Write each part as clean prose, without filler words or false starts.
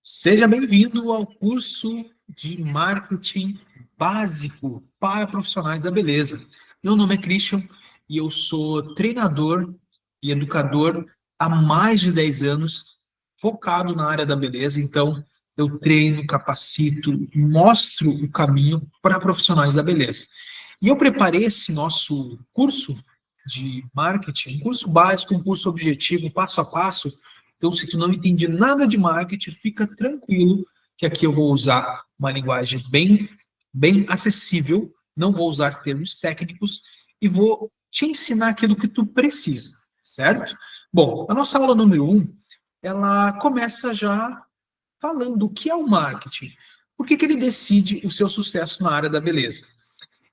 Seja bem-vindo ao curso de marketing básico para profissionais da beleza. Meu nome é Christian e eu sou treinador e educador há mais de 10 anos, focado na área da beleza. Então, eu treino, capacito, mostro o caminho para profissionais da beleza. E eu preparei esse nosso curso de marketing, um curso básico, um curso objetivo, passo a passo. Então, se tu não entende nada de marketing, fica tranquilo que aqui eu vou usar uma linguagem bem acessível, não vou usar termos técnicos e vou te ensinar aquilo que tu precisa, certo? Bom, a nossa aula número 1, ela começa já falando o que é o marketing, por que ele decide o seu sucesso na área da beleza.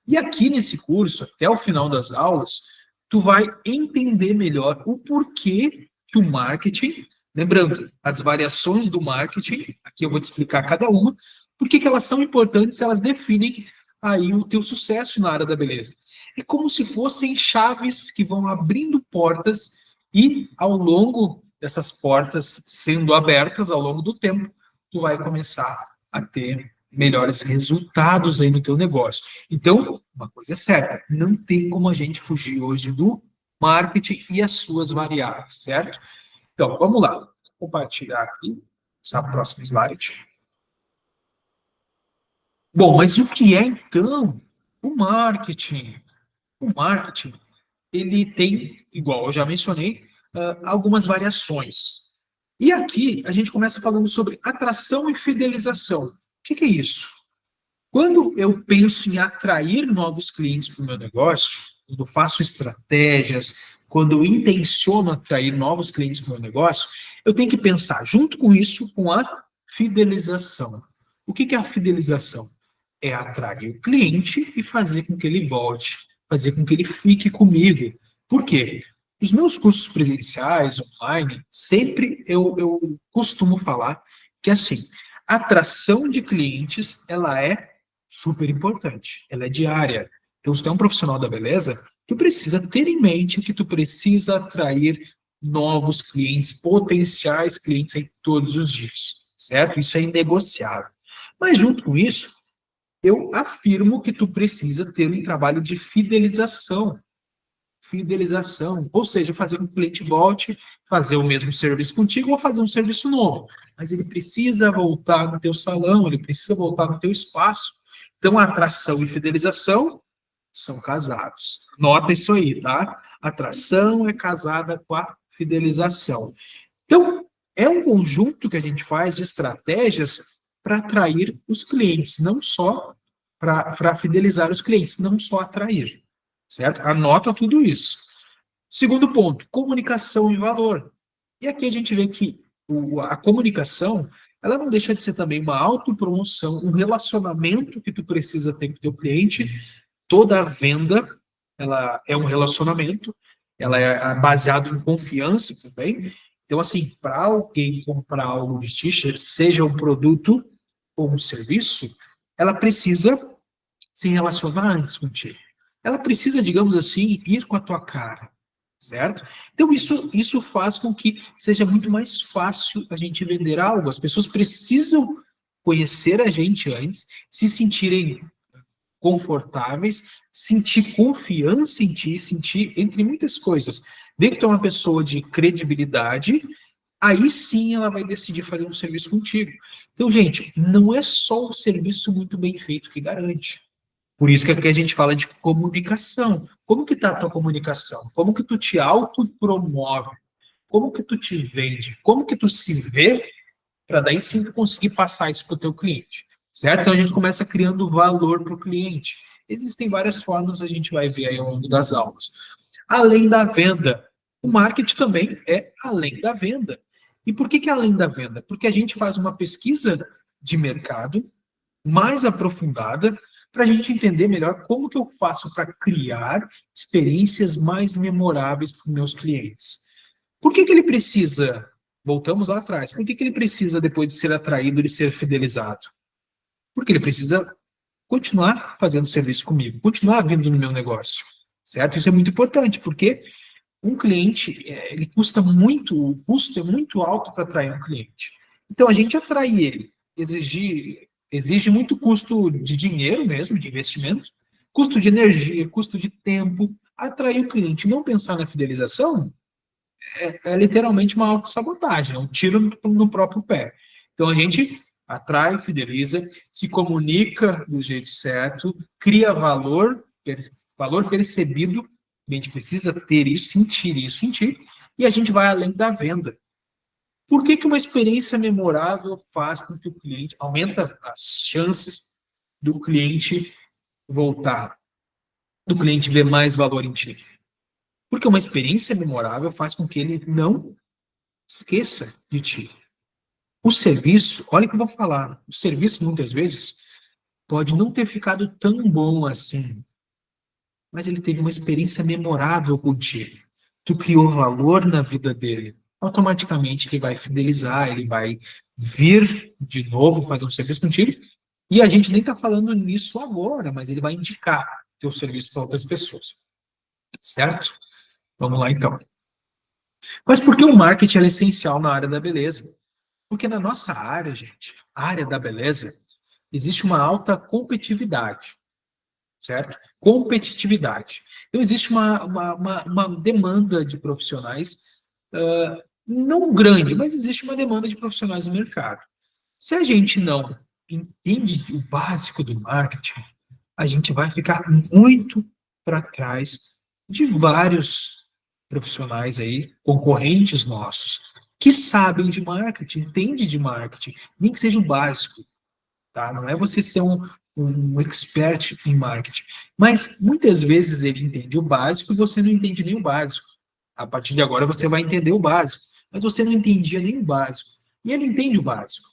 E aqui nesse curso, até o final das aulas, tu vai entender melhor o porquê que o marketing, lembrando, as variações do marketing, aqui eu vou te explicar cada uma, por que elas são importantes, elas definem aí o teu sucesso na área da beleza. É como se fossem chaves que vão abrindo portas e ao longo dessas portas sendo abertas ao longo do tempo, tu vai começar a ter melhores resultados aí no teu negócio. Então, uma coisa é certa, não tem como a gente fugir hoje do marketing e as suas variáveis, certo? Então, vamos lá. Vou compartilhar aqui essa próxima slide. Bom, mas o que é então o marketing? O marketing, ele tem, igual eu já mencionei, algumas variações. E aqui a gente começa falando sobre atração e fidelização. O que é isso? Quando eu penso em atrair novos clientes para o meu negócio, quando eu faço estratégias, quando eu intenciono atrair novos clientes para o meu negócio, eu tenho que pensar junto com isso com a fidelização. O que é a fidelização? É atrair o cliente e fazer com que ele volte, fazer com que ele fique comigo. Por quê? Os meus cursos presenciais, online, sempre eu costumo falar que, assim, a atração de clientes, ela é super importante, ela é diária. Então, se tu é um profissional da beleza, tu precisa ter em mente que tu precisa atrair novos clientes, potenciais clientes aí todos os dias, certo? Isso é inegociável. Mas junto com isso, eu afirmo que tu precisa ter um trabalho de fidelização. Fidelização, ou seja, fazer com que o cliente volte, fazer o mesmo serviço contigo ou fazer um serviço novo. Mas ele precisa voltar no teu salão, ele precisa voltar no teu espaço. Então, atração e fidelização são casados. Nota isso aí, tá? Atração é casada com a fidelização. Então, é um conjunto que a gente faz de estratégias para atrair os clientes, não só para fidelizar os clientes, não só atrair, certo? Anota tudo isso. Segundo ponto, comunicação e valor. E aqui a gente vê que a comunicação, ela não deixa de ser também uma autopromoção, um relacionamento que tu precisa ter com o teu cliente. Toda a venda, ela é um relacionamento, ela é baseada em confiança também. Então, assim, para alguém comprar algo de t-shirt, seja um produto ou um serviço, ela precisa se relacionar antes contigo. Ela precisa, digamos assim, ir com a tua cara, certo? Então, isso faz com que seja muito mais fácil a gente vender algo. As pessoas precisam conhecer a gente antes, se sentirem confortáveis, sentir confiança em ti, sentir, entre muitas coisas, ver que tu é uma pessoa de credibilidade, aí sim ela vai decidir fazer um serviço contigo. Então, gente, não é só o serviço muito bem feito que garante. Por isso que aqui a gente fala de comunicação. Como que está a tua comunicação? Como que tu te autopromove? Como que tu te vende? Como que tu se vê para daí sim tu conseguir passar isso para o teu cliente? Certo? Então a gente começa criando valor para o cliente. Existem várias formas, a gente vai ver aí ao longo das aulas. Além da venda, o marketing também é além da venda. E por que é além da venda? Porque a gente faz uma pesquisa de mercado mais aprofundada para a gente entender melhor como que eu faço para criar experiências mais memoráveis para os meus clientes. Por que ele precisa, voltamos lá atrás, por que ele precisa, depois de ser atraído, de ser fidelizado? Porque ele precisa continuar fazendo serviço comigo, continuar vindo no meu negócio, certo? Isso é muito importante, porque um cliente, ele custa muito, o custo é muito alto para atrair um cliente. Então, a gente atrai ele, exige muito custo de dinheiro mesmo, de investimento, custo de energia, custo de tempo. Atrair o cliente, não pensar na fidelização, é literalmente uma autossabotagem, é um tiro no próprio pé. Então, a gente atrai, fideliza, se comunica do jeito certo, cria valor percebido, a gente precisa ter isso, sentir, e a gente vai além da venda. Por que que uma experiência memorável faz com que o cliente aumenta as chances do cliente voltar, do cliente ver mais valor em ti? Porque uma experiência memorável faz com que ele não esqueça de ti. O serviço, olha o que eu vou falar, o serviço muitas vezes pode não ter ficado tão bom assim, mas ele teve uma experiência memorável contigo. Tu criou valor na vida dele. Automaticamente ele vai fidelizar, ele vai vir de novo fazer um serviço contigo. E a gente nem está falando nisso agora, mas ele vai indicar teu serviço para outras pessoas. Certo? Vamos lá então. Mas por que o marketing é essencial na área da beleza? Porque na nossa área, gente, a área da beleza, existe uma alta competitividade, certo? Competitividade. Então, existe uma demanda de profissionais, não grande, mas existe uma demanda de profissionais no mercado. Se a gente não entende o básico do marketing, a gente vai ficar muito para trás de vários profissionais aí, concorrentes nossos, que sabem de marketing, entendem de marketing, nem que seja o básico, tá? Não é você ser um expert em marketing. Mas muitas vezes ele entende o básico e você não entende nem o básico. A partir de agora você vai entender o básico, mas você não entendia nem o básico. E ele entende o básico.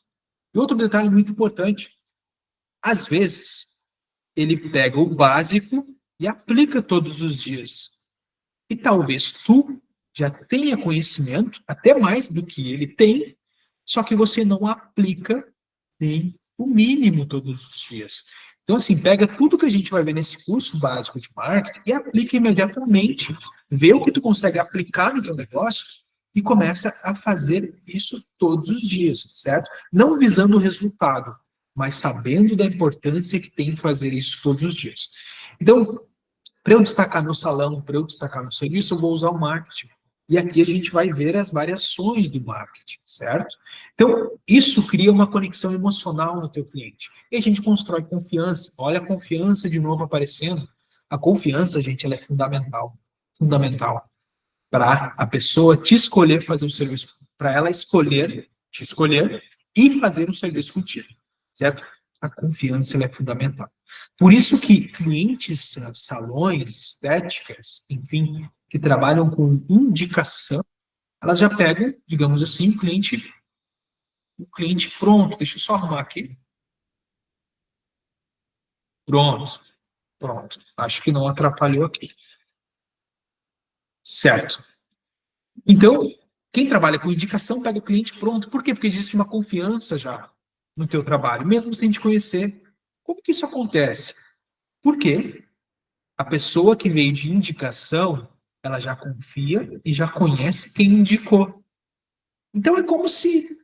E outro detalhe muito importante, às vezes ele pega o básico e aplica todos os dias. E talvez tu já tenha conhecimento, até mais do que ele tem, só que você não aplica nem o mínimo todos os dias. Então, assim, pega tudo que a gente vai ver nesse curso básico de marketing e aplica imediatamente. Vê o que tu consegue aplicar no teu negócio e começa a fazer isso todos os dias, certo? Não visando o resultado, mas sabendo da importância que tem fazer isso todos os dias. Então, para eu destacar meu salão, para eu destacar meu serviço, eu vou usar o marketing. E aqui a gente vai ver as variações do marketing, certo? Então, isso cria uma conexão emocional no teu cliente. E a gente constrói confiança. Olha a confiança de novo aparecendo. A confiança, gente, ela é fundamental. Fundamental para a pessoa te escolher fazer o serviço, para ela escolher, te escolher e fazer o serviço contigo, certo? A confiança ela é fundamental. Por isso que clientes, salões, estéticas, enfim, que trabalham com indicação, elas já pegam, digamos assim, o cliente pronto. Deixa eu só arrumar aqui. Pronto, pronto. Acho que não atrapalhou aqui. Certo. Então, quem trabalha com indicação pega o cliente pronto. Por quê? Porque existe uma confiança já no teu trabalho, mesmo sem te conhecer. Como que isso acontece? Porque a pessoa que veio de indicação, ela já confia e já conhece quem indicou. Então é como se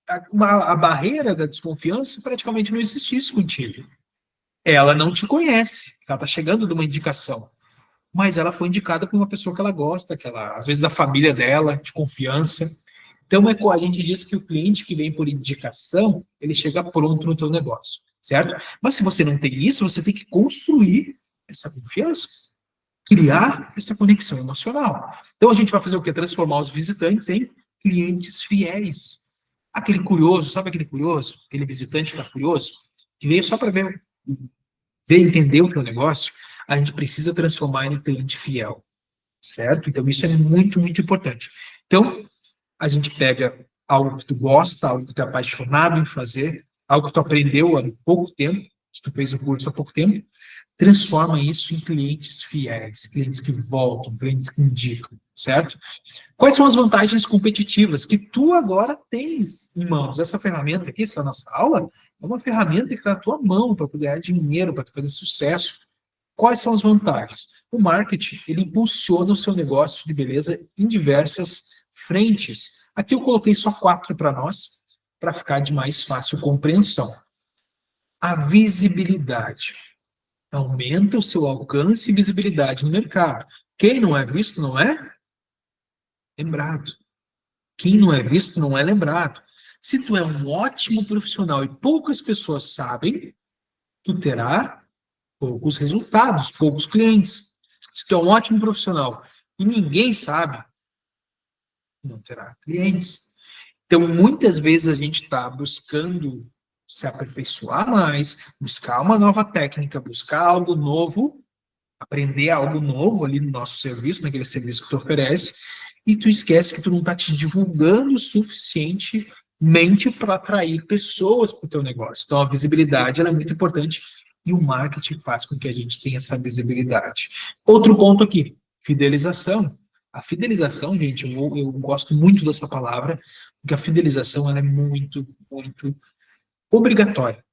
a barreira da desconfiança praticamente não existisse contigo. Ela não te conhece, ela está chegando de uma indicação, mas ela foi indicada por uma pessoa que ela gosta, que ela, às vezes da família dela, de confiança. Então a gente diz que o cliente que vem por indicação, ele chega pronto no teu negócio, certo? Mas se você não tem isso, você tem que construir essa confiança, criar essa conexão emocional. Então a gente vai fazer o quê? Transformar os visitantes em clientes fiéis. Aquele curioso, sabe aquele curioso? Aquele visitante que está curioso, que veio só para ver, entender o teu negócio, a gente precisa transformar ele em cliente fiel, certo? Então isso é muito, muito importante. Então, a gente pega algo que tu gosta, algo que tu é apaixonado em fazer, algo que tu aprendeu há pouco tempo, que tu fez o curso há pouco tempo, transforma isso em clientes fiéis, clientes que voltam, clientes que indicam, certo? Quais são as vantagens competitivas que tu agora tens em mãos? Essa ferramenta aqui, essa nossa aula, é uma ferramenta que está na tua mão para tu ganhar dinheiro, para tu fazer sucesso. Quais são as vantagens? O marketing, ele impulsiona o seu negócio de beleza em diversas frentes. Aqui eu coloquei só 4 para nós, para ficar de mais fácil compreensão. A visibilidade. Aumenta o seu alcance e visibilidade no mercado. Quem não é visto não é lembrado. Quem não é visto não é lembrado. Se tu é um ótimo profissional e poucas pessoas sabem, tu terá poucos resultados, poucos clientes. Se tu é um ótimo profissional e ninguém sabe, não terá clientes. Então, muitas vezes a gente está buscando se aperfeiçoar mais, buscar uma nova técnica, buscar algo novo, aprender algo novo ali no nosso serviço, naquele serviço que tu oferece, e tu esquece que tu não está te divulgando o suficientemente para atrair pessoas para o teu negócio. Então, a visibilidade ela é muito importante e o marketing faz com que a gente tenha essa visibilidade. Outro ponto aqui, fidelização. A fidelização, gente, eu gosto muito dessa palavra, porque a fidelização ela é muito, muito obrigatória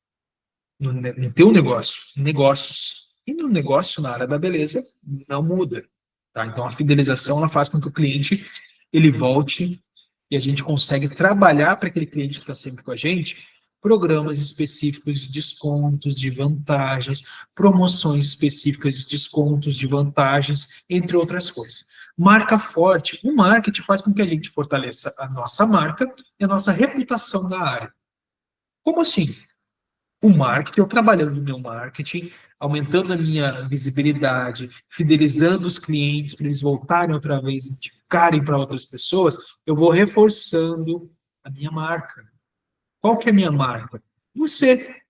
no teu negócio, negócios. E no negócio, na área da beleza, não muda. Tá? Então, a fidelização ela faz com que o cliente ele volte e a gente consegue trabalhar para aquele cliente que está sempre com a gente programas específicos de descontos, de vantagens, promoções específicas de descontos, de vantagens, entre outras coisas. Marca forte. O marketing faz com que a gente fortaleça a nossa marca e a nossa reputação na área. Como assim? O marketing, eu trabalhando no meu marketing, aumentando a minha visibilidade, fidelizando os clientes para eles voltarem outra vez, indicarem para outras pessoas, eu vou reforçando a minha marca. Qual que é a minha marca? Você.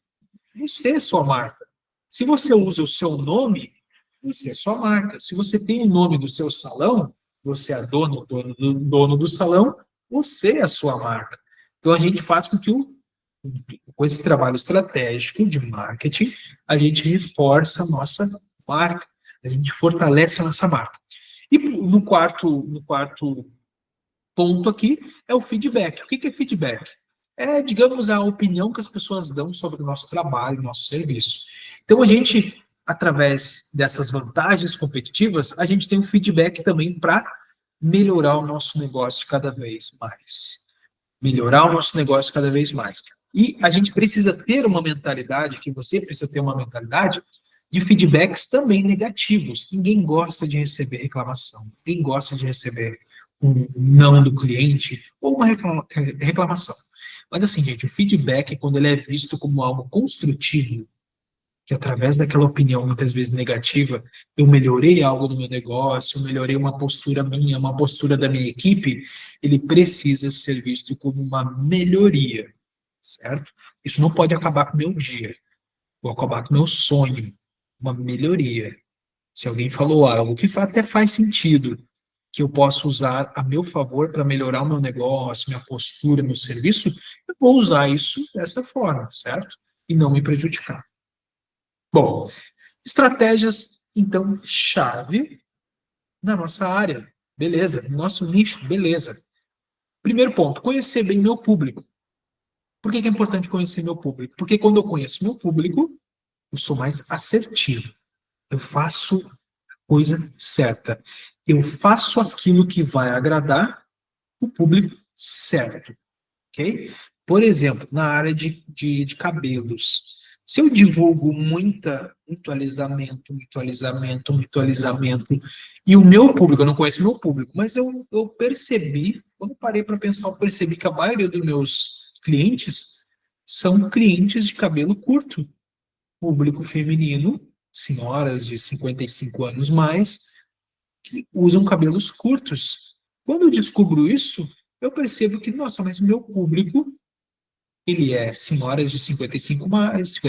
Você é sua marca. Se você usa o seu nome, você é sua marca. Se você tem o nome do seu salão, você é dono do salão, você é a sua marca. Então a gente faz com que com esse trabalho estratégico de marketing, a gente reforça a nossa marca, a gente fortalece a nossa marca. E no quarto ponto aqui é o feedback. O que é feedback? É, digamos, a opinião que as pessoas dão sobre o nosso trabalho, nosso serviço. Então, a gente, através dessas vantagens competitivas, a gente tem um feedback também para melhorar o nosso negócio cada vez mais. Melhorar o nosso negócio cada vez mais. E a gente precisa ter uma mentalidade, que você precisa ter uma mentalidade, de feedbacks também negativos. Ninguém gosta de receber reclamação, ninguém gosta de receber um não do cliente ou uma reclamação. Mas assim, gente, o feedback, quando ele é visto como algo construtivo, que através daquela opinião, muitas vezes negativa, eu melhorei algo no meu negócio, eu melhorei uma postura minha, uma postura da minha equipe, ele precisa ser visto como uma melhoria, certo? Isso não pode acabar com o meu dia, ou acabar com o meu sonho, uma melhoria. Se alguém falou algo que até faz sentido, que eu posso usar a meu favor para melhorar o meu negócio, minha postura, meu serviço, eu vou usar isso dessa forma, certo? E não me prejudicar. Bom, estratégias, então, chave na nossa área. Beleza, no nosso nicho, beleza. Primeiro ponto, conhecer bem meu público. Por que é importante conhecer meu público? Porque quando eu conheço meu público, eu sou mais assertivo. Eu faço a coisa certa. Eu faço aquilo que vai agradar o público certo, ok? Por exemplo, na área de cabelos, se eu divulgo muito alisamento, e o meu público, eu não conheço meu público, mas eu percebi, quando parei para pensar, eu percebi que a maioria dos meus clientes são clientes de cabelo curto, público feminino, senhoras de 55 anos mais, que usam cabelos curtos. Quando eu descubro isso, eu percebo que, nossa, mas o meu público, ele é senhoras de 55 mais,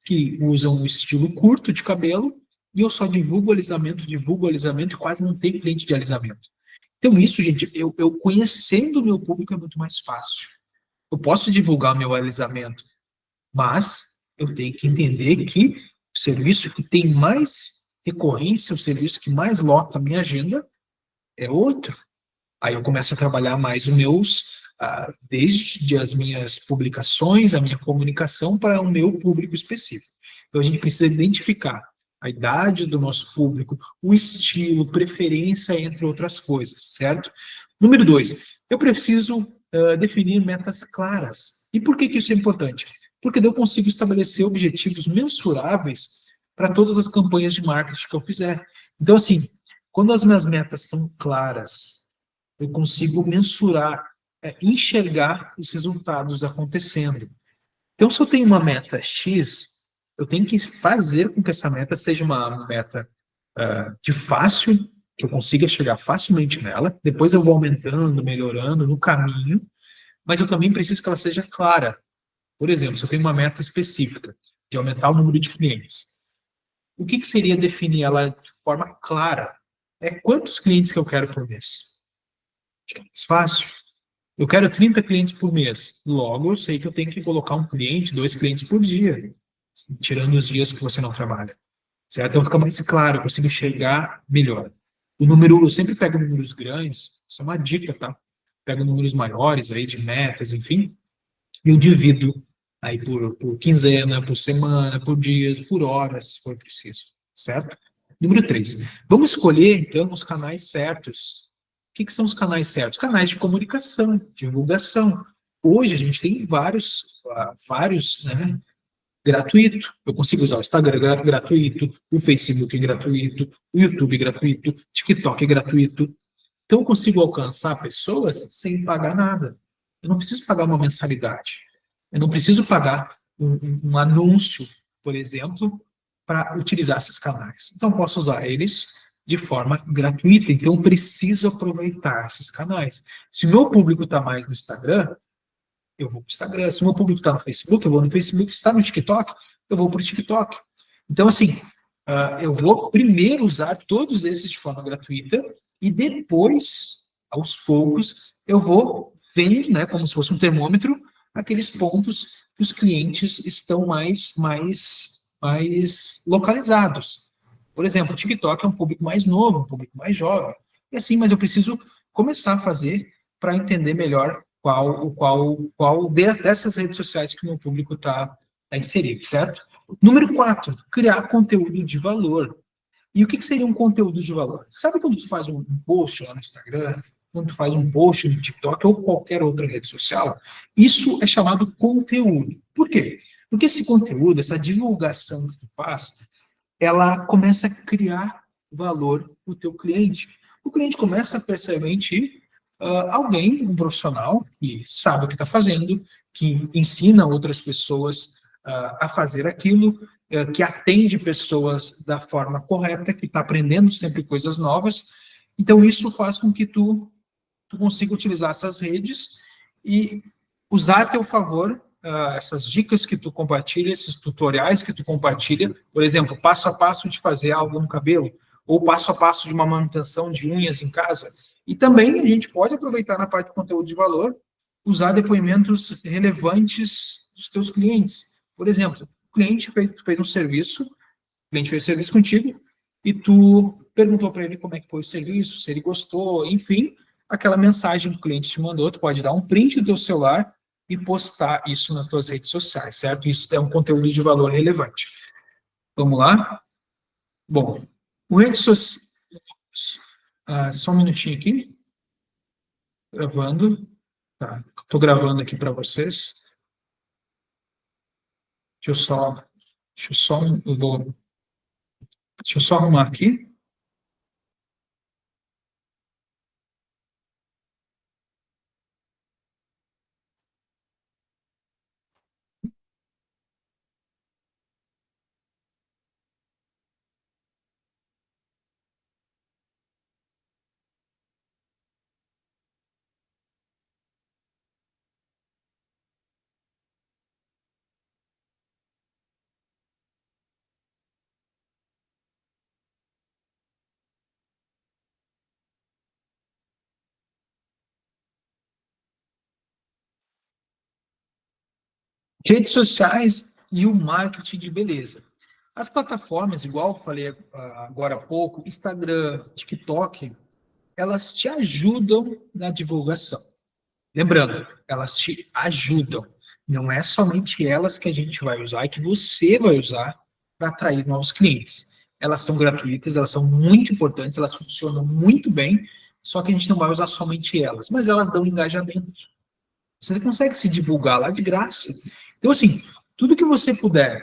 que usam um estilo curto de cabelo, e eu só divulgo alisamento, e quase não tem cliente de alisamento. Então isso, gente, eu conhecendo o meu público é muito mais fácil. Eu posso divulgar meu alisamento, mas eu tenho que entender que o serviço que tem mais recorrência, o serviço que mais lota a minha agenda é outro. Aí eu começo a trabalhar mais os meus, desde as minhas publicações, a minha comunicação para o meu público específico. Então a gente precisa identificar a idade do nosso público, o estilo, preferência, entre outras coisas, certo? Número 2, eu preciso definir metas claras. E por que isso é importante? Porque daí eu consigo estabelecer objetivos mensuráveis para todas as campanhas de marketing que eu fizer. Então, assim, quando as minhas metas são claras, eu consigo mensurar, enxergar os resultados acontecendo. Então, se eu tenho uma meta X, eu tenho que fazer com que essa meta seja uma meta de fácil, que eu consiga chegar facilmente nela. Depois eu vou aumentando, melhorando no caminho, mas eu também preciso que ela seja clara. Por exemplo, se eu tenho uma meta específica de aumentar o número de clientes, o que seria definir ela de forma clara? É quantos clientes que eu quero por mês? Acho que é mais fácil. Eu quero 30 clientes por mês. Logo, eu sei que eu tenho que colocar um cliente, 2 clientes por dia, tirando os dias que você não trabalha. Certo? Então fica mais claro, eu consigo enxergar melhor. O número, eu sempre pego números grandes, isso é uma dica, tá? Pego números maiores aí de metas, enfim, e eu divido aí por quinzena, por semana, por dias, por horas, se for preciso, certo? Número 3. Vamos escolher, então, os canais certos. O que são os canais certos? Canais de comunicação, divulgação. Hoje a gente tem vários, né, gratuito. Eu consigo usar o Instagram gratuito, o Facebook gratuito, o YouTube gratuito, o TikTok gratuito. Então eu consigo alcançar pessoas sem pagar nada. Eu não preciso pagar uma mensalidade. Eu não preciso pagar um anúncio, por exemplo, para utilizar esses canais. Então eu posso usar eles de forma gratuita. Então eu preciso aproveitar esses canais. Se o meu público está mais no Instagram, eu vou para o Instagram. Se o meu público está no Facebook, eu vou no Facebook. Se está no TikTok, eu vou para o TikTok. Então, assim, eu vou primeiro usar todos esses de forma gratuita e depois, aos poucos, eu vou vendo, né, como se fosse um termômetro, aqueles pontos que os clientes estão mais localizados. Por exemplo, o TikTok é um público mais novo, um público mais jovem. E assim, mas eu preciso começar a fazer para entender melhor qual dessas redes sociais que o meu público está inserido, certo? Número 4, criar conteúdo de valor. E o que seria um conteúdo de valor? Sabe quando tu faz um post lá no Instagram, quando tu faz um post no TikTok ou qualquer outra rede social? Isso é chamado conteúdo. Por quê? Porque esse conteúdo, essa divulgação que tu faz, ela começa a criar valor para o teu cliente. O cliente começa a perceber em ti alguém, um profissional, que sabe o que está fazendo, que ensina outras pessoas a fazer aquilo, que atende pessoas da forma correta, que está aprendendo sempre coisas novas. Então, isso faz com que tu consiga utilizar essas redes e usar a teu favor essas dicas que tu compartilha, esses tutoriais que tu compartilha, por exemplo, passo a passo de fazer algo no cabelo, ou passo a passo de uma manutenção de unhas em casa. E também a gente pode aproveitar na parte de conteúdo de valor, usar depoimentos relevantes dos teus clientes. Por exemplo, o cliente fez um serviço, o cliente fez serviço contigo, e tu perguntou para ele como é que foi o serviço, se ele gostou, enfim, aquela mensagem que o cliente te mandou, tu pode dar um print do teu celular e postar isso nas tuas redes sociais, certo? Isso é um conteúdo de valor relevante. Vamos lá? Bom, o redes sociais... só um minutinho aqui. Gravando. Tá, estou gravando aqui para vocês. Deixa eu só arrumar aqui. Redes sociais e o marketing de beleza. As plataformas, igual eu falei agora há pouco, Instagram, TikTok, elas te ajudam na divulgação. Lembrando, elas te ajudam. Não é somente elas que a gente vai usar e que você vai usar para atrair novos clientes. Elas são gratuitas, elas são muito importantes, elas funcionam muito bem, só que a gente não vai usar somente elas, mas elas dão engajamento. Você consegue se divulgar lá de graça. Então, assim, tudo que você puder,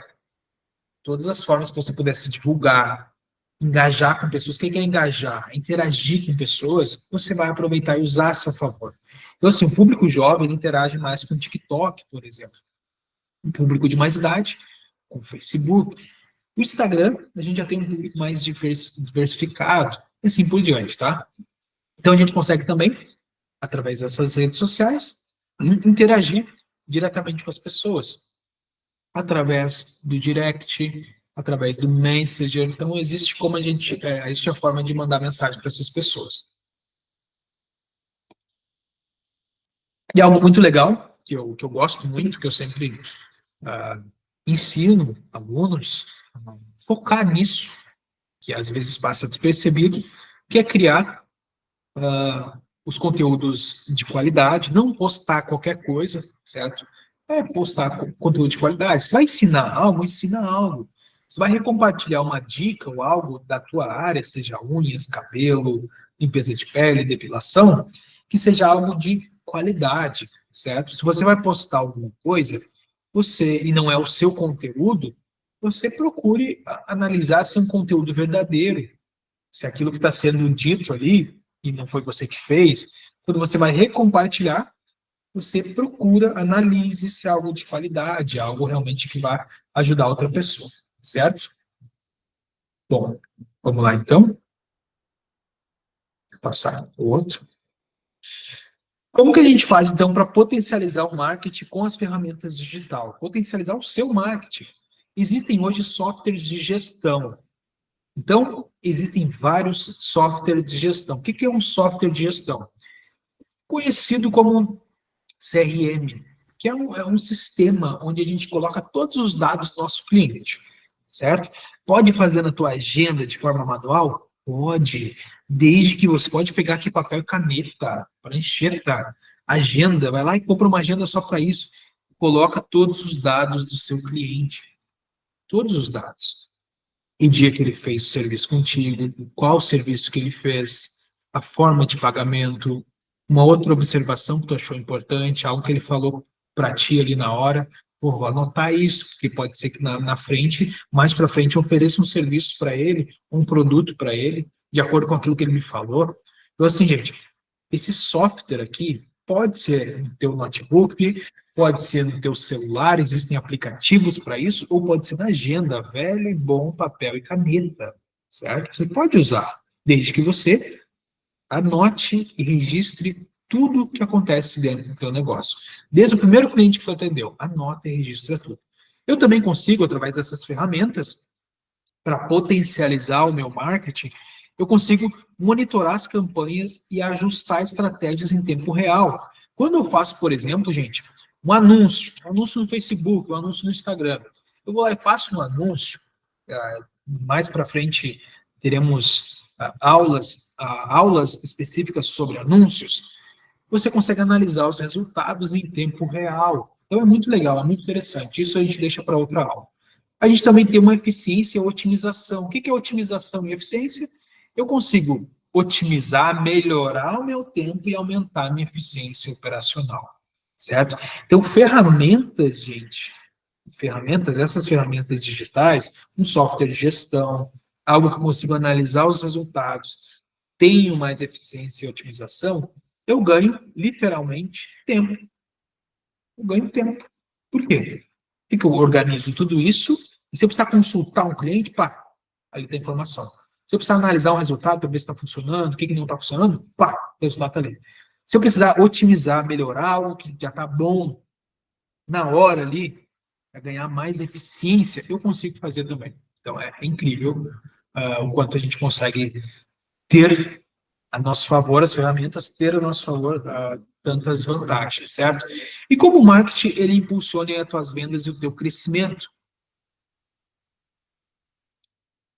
todas as formas que você puder se divulgar, engajar com pessoas, quem quer engajar, interagir com pessoas, você vai aproveitar e usar a seu favor. Então, assim, o público jovem ele interage mais com o TikTok, por exemplo. O público de mais idade, com o Facebook. O Instagram, a gente já tem um público mais diversificado, e assim por diante, tá? Então, a gente consegue também, através dessas redes sociais, interagir diretamente com as pessoas, através do direct, através do Messenger. Então, existe como existe a forma de mandar mensagem para essas pessoas. E algo muito legal, que eu gosto muito, que eu sempre ensino alunos a focar nisso, que às vezes passa despercebido, que é criar os conteúdos de qualidade, não postar qualquer coisa, certo? É postar conteúdo de qualidade. Você vai ensinar algo, ensina algo. Você vai recompartilhar uma dica ou algo da tua área, seja unhas, cabelo, limpeza de pele, depilação, que seja algo de qualidade, certo? Se você vai postar alguma coisa, e não é o seu conteúdo, você procure analisar se é um conteúdo verdadeiro, se aquilo que está sendo dito ali, e não foi você que fez, quando você vai recompartilhar, você procura, analise se é algo de qualidade, algo realmente que vai ajudar outra pessoa, certo? Bom, vamos lá então. Vou passar o outro. Como que a gente faz, então, para potencializar o marketing com as ferramentas digital? Potencializar o seu marketing. Existem hoje softwares de gestão. Então, existem vários softwares de gestão. O que é um software de gestão? Conhecido como CRM, que é um sistema onde a gente coloca todos os dados do nosso cliente, certo? Pode fazer na tua agenda de forma manual? Pode, desde que você pode pegar aqui papel e caneta, prancheta, agenda, vai lá e compra uma agenda só para isso, coloca todos os dados do seu cliente, todos os dados. Em dia que ele fez o serviço contigo, qual serviço que ele fez, a forma de pagamento, uma outra observação que tu achou importante, algo que ele falou para ti ali na hora, pô, vou anotar isso, porque pode ser que na frente, mais para frente, eu ofereça um serviço para ele, um produto para ele, de acordo com aquilo que ele me falou. Então, assim, gente, esse software aqui pode ser no teu notebook, pode ser no teu celular, existem aplicativos para isso, ou pode ser na agenda, velho e bom papel e caneta, certo? Você pode usar, desde que você anote e registre tudo o que acontece dentro do teu negócio. Desde o primeiro cliente que tu atendeu, anota e registra tudo. Eu também consigo, através dessas ferramentas, para potencializar o meu marketing, eu consigo monitorar as campanhas e ajustar estratégias em tempo real. Quando eu faço, por exemplo, gente, um anúncio no Facebook, um anúncio no Instagram, eu vou lá e faço um anúncio, mais para frente teremos aulas específicas sobre anúncios, você consegue analisar os resultados em tempo real. Então é muito legal, é muito interessante. Isso a gente deixa para outra aula. A gente também tem uma eficiência e otimização. O que é otimização e eficiência? Eu consigo otimizar, melhorar o meu tempo e aumentar a minha eficiência operacional, certo? Então, ferramentas, gente, essas ferramentas digitais, um software de gestão, algo que eu consigo analisar os resultados, tenho mais eficiência e otimização, eu ganho, literalmente, tempo. Eu ganho tempo. Por quê? Porque eu organizo tudo isso e se eu precisar consultar um cliente, pá, ali tem informação. Se eu precisar analisar um resultado para ver se está funcionando, o que não está funcionando, pá, o resultado está ali. Se eu precisar otimizar, melhorar algo que já está bom na hora ali, para ganhar mais eficiência, eu consigo fazer também. Então é incrível o quanto a gente consegue ter a nosso favor as ferramentas, ter a nosso favor tantas vantagens, certo? E como o marketing ele impulsiona as tuas vendas e o teu crescimento?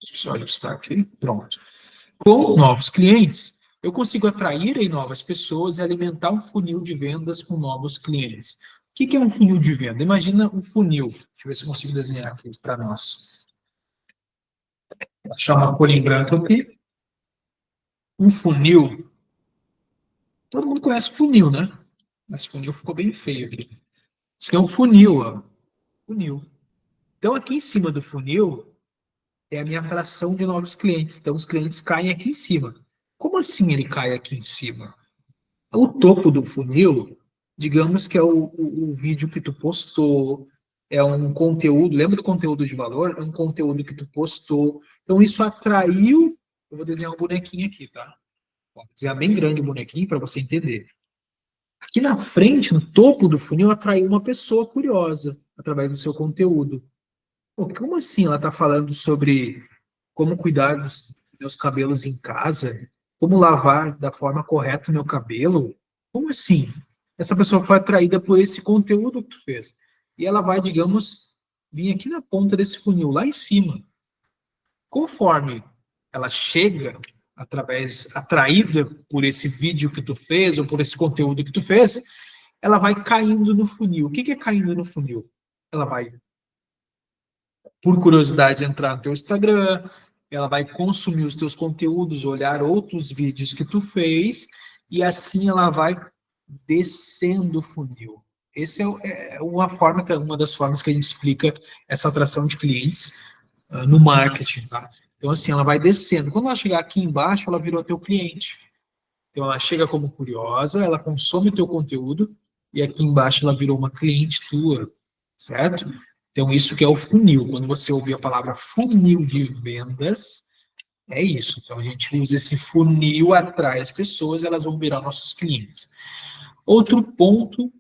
Deixa eu só ajustar aqui, pronto. Com novos clientes, eu consigo atrair aí novas pessoas e alimentar um funil de vendas com novos clientes. O que é um funil de venda? Imagina um funil. Deixa eu ver se eu consigo desenhar aqui para nós. Vou achar uma cor em branco aqui. Um funil. Todo mundo conhece funil, né? Mas funil ficou bem feio aqui. Isso aqui é um funil, ó. Funil. Então, aqui em cima do funil é a minha atração de novos clientes. Então, os clientes caem aqui em cima. Como assim ele cai aqui em cima? O topo do funil, digamos que é o vídeo que tu postou, é um conteúdo, lembra do conteúdo de valor? É um conteúdo que tu postou. Então, isso atraiu. Eu vou desenhar um bonequinho aqui, tá? Vou desenhar bem grande o bonequinho para você entender. Aqui na frente, no topo do funil, atraiu uma pessoa curiosa através do seu conteúdo. Pô, como assim ela está falando sobre como cuidar dos meus cabelos em casa? Como lavar da forma correta o meu cabelo? Como assim? Essa pessoa foi atraída por esse conteúdo que tu fez. E ela vai, digamos, vir aqui na ponta desse funil, lá em cima. Conforme ela chega, atraída por esse vídeo que tu fez, ou por esse conteúdo que tu fez, ela vai caindo no funil. O que é caindo no funil? Ela vai por curiosidade, entrar no teu Instagram, ela vai consumir os teus conteúdos, olhar outros vídeos que tu fez, e assim ela vai descendo o funil. Essa é uma forma, uma das formas que a gente explica essa atração de clientes no marketing, tá? Então, assim, ela vai descendo. Quando ela chegar aqui embaixo, ela virou teu cliente. Então, ela chega como curiosa, ela consome o teu conteúdo, e aqui embaixo ela virou uma cliente tua, certo? Então, isso que é o funil. Quando você ouvir a palavra funil de vendas, é isso. Então, a gente usa esse funil, atrai as pessoas, elas vão virar nossos clientes. Outro ponto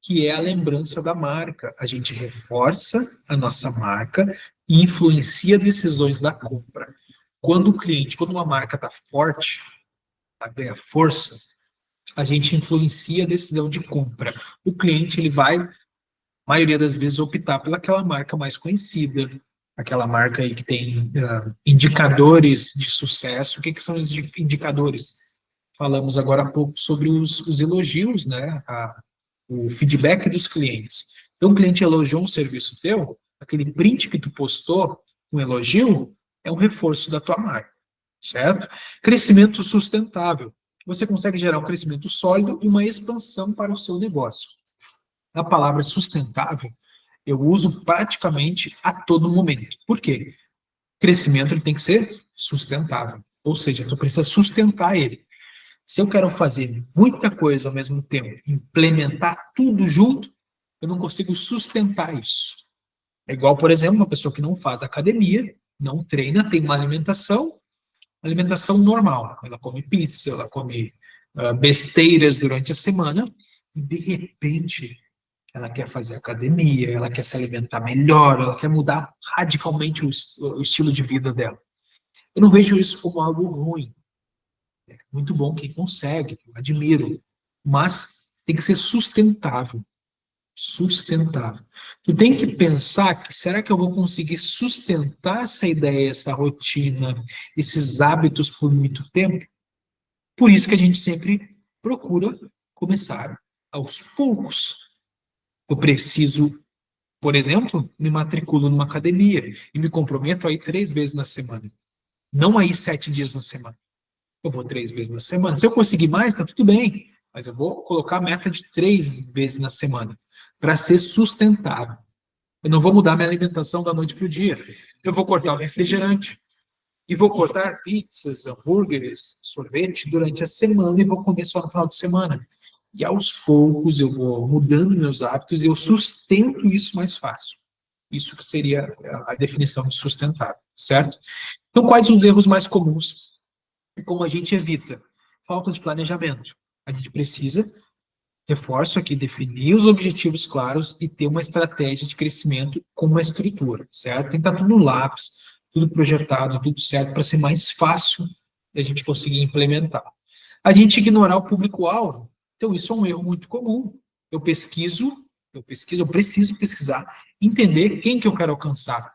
que é a lembrança da marca. A gente reforça a nossa marca e influencia decisões da compra. Quando o cliente, quando uma marca está forte, ganha força, a gente influencia a decisão de compra. O cliente, ele vai, maioria das vezes, optar pelaquela marca mais conhecida, aquela marca aí que tem indicadores de sucesso. O que são os indicadores? Falamos agora há pouco sobre os elogios, né? O feedback dos clientes. Então, o cliente elogiou um serviço teu, aquele print que tu postou, um elogio, é um reforço da tua marca, certo? Crescimento sustentável. Você consegue gerar um crescimento sólido e uma expansão para o seu negócio. A palavra sustentável eu uso praticamente a todo momento. Por quê? Crescimento ele tem que ser sustentável. Ou seja, tu precisa sustentar ele. Se eu quero fazer muita coisa ao mesmo tempo, implementar tudo junto, eu não consigo sustentar isso. É igual, por exemplo, uma pessoa que não faz academia, não treina, tem uma alimentação normal. Ela come pizza, ela come besteiras durante a semana, e de repente ela quer fazer academia, ela quer se alimentar melhor, ela quer mudar radicalmente o estilo de vida dela. Eu não vejo isso como algo ruim. É muito bom quem consegue, eu admiro, mas tem que ser sustentável. Sustentável. Tu tem que pensar que será que eu vou conseguir sustentar essa ideia, essa rotina, esses hábitos por muito tempo? Por isso que a gente sempre procura começar aos poucos. Eu preciso, por exemplo, me matriculo numa academia e me comprometo a ir 3 vezes na semana. Não a ir 7 dias na semana. Eu vou 3 vezes na semana. Se eu conseguir mais, tá tudo bem. Mas eu vou colocar a meta de 3 vezes na semana para ser sustentável. Eu não vou mudar minha alimentação da noite para o dia. Eu vou cortar o refrigerante. E vou cortar pizzas, hambúrgueres, sorvete durante a semana e vou comer só no final de semana. E aos poucos eu vou mudando meus hábitos e eu sustento isso mais fácil. Isso que seria a definição de sustentável, certo? Então, quais os erros mais comuns e como a gente evita? Falta de planejamento. A gente precisa, reforço aqui, definir os objetivos claros e ter uma estratégia de crescimento com uma estrutura, certo? Tem que estar tudo no lápis, tudo projetado, tudo certo, para ser mais fácil a gente conseguir implementar. A gente ignorar o público-alvo. Então, isso é um erro muito comum. Eu preciso pesquisar, entender quem que eu quero alcançar.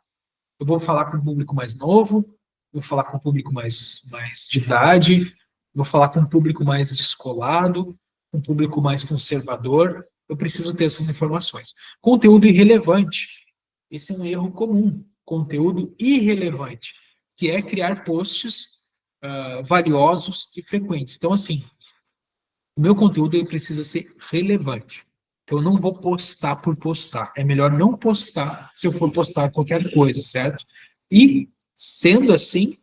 Eu vou falar com um público mais novo, vou falar com um público mais de idade, vou falar com um público mais descolado, um público mais conservador. Eu preciso ter essas informações. Conteúdo irrelevante. Esse é um erro comum. Conteúdo irrelevante, que é criar posts valiosos e frequentes. Então, assim, O meu conteúdo ele precisa ser relevante. Então, eu não vou postar por postar. É melhor não postar se eu for postar qualquer coisa, certo? E, sendo assim,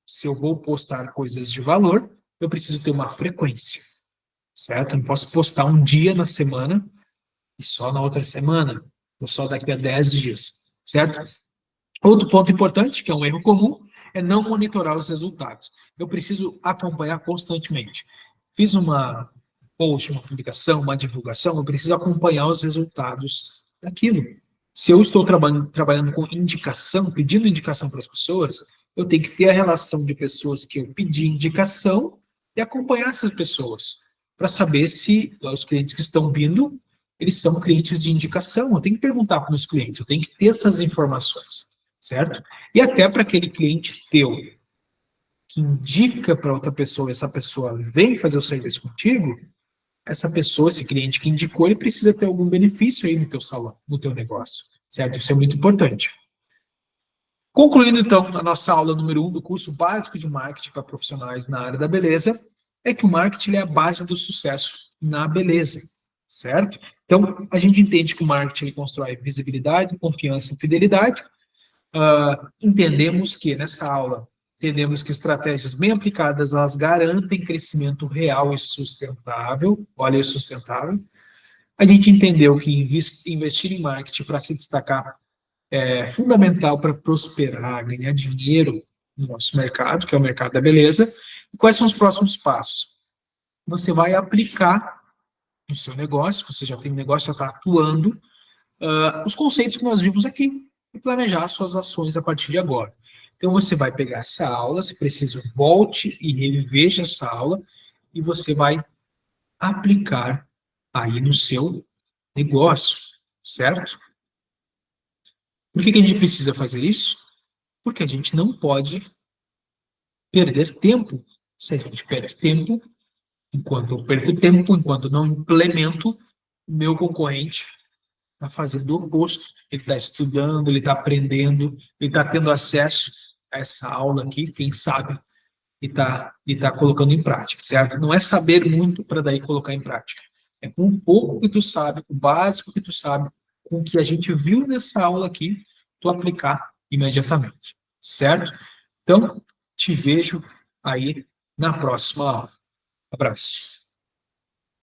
se eu vou postar coisas de valor, eu preciso ter uma frequência, certo? Eu não posso postar um dia na semana e só na outra semana, ou só daqui a 10 dias, certo? Outro ponto importante, que é um erro comum, é não monitorar os resultados. Eu preciso acompanhar constantemente. Fiz uma post, uma publicação, uma divulgação, eu preciso acompanhar os resultados daquilo. Se eu estou trabalhando com indicação, pedindo indicação para as pessoas, eu tenho que ter a relação de pessoas que eu pedi indicação e acompanhar essas pessoas, para saber se os clientes que estão vindo, eles são clientes de indicação. Eu tenho que perguntar para os meus clientes, eu tenho que ter essas informações, certo? E até para aquele cliente teu que indica para outra pessoa, essa pessoa vem fazer o serviço contigo, essa pessoa, esse cliente que indicou, ele precisa ter algum benefício aí no teu salão, no teu negócio, certo? Isso é muito importante. Concluindo, então, a nossa aula número 1 do curso básico de marketing para profissionais na área da beleza, é que o marketing é a base do sucesso na beleza, certo? Então, a gente entende que o marketing ele constrói visibilidade, confiança e fidelidade. Entendemos que, nessa aula, entendemos que estratégias bem aplicadas, elas garantem crescimento real e sustentável. Olha aí, sustentável. A gente entendeu que investir em marketing para se destacar é fundamental para prosperar, ganhar dinheiro no nosso mercado, que é o mercado da beleza. E quais são os próximos passos? Você vai aplicar no seu negócio, você já tem um negócio, já está atuando, os conceitos que nós vimos aqui e planejar suas ações a partir de agora. Então, você vai pegar essa aula, se preciso, volte e reveja essa aula e você vai aplicar aí no seu negócio, certo? Por que a gente precisa fazer isso? Porque a gente não pode perder tempo. Se a gente perde tempo, enquanto eu perco tempo, enquanto não implemento, o meu concorrente está fazendo o oposto. Ele está estudando, ele está aprendendo, ele está tendo acesso a essa aula aqui, quem sabe, e tá colocando em prática, certo? Não é saber muito para daí colocar em prática. É com um pouco que tu sabe, com o básico que tu sabe, com o que a gente viu nessa aula aqui, tu aplicar imediatamente, certo? Então, te vejo aí na próxima aula. Abraço.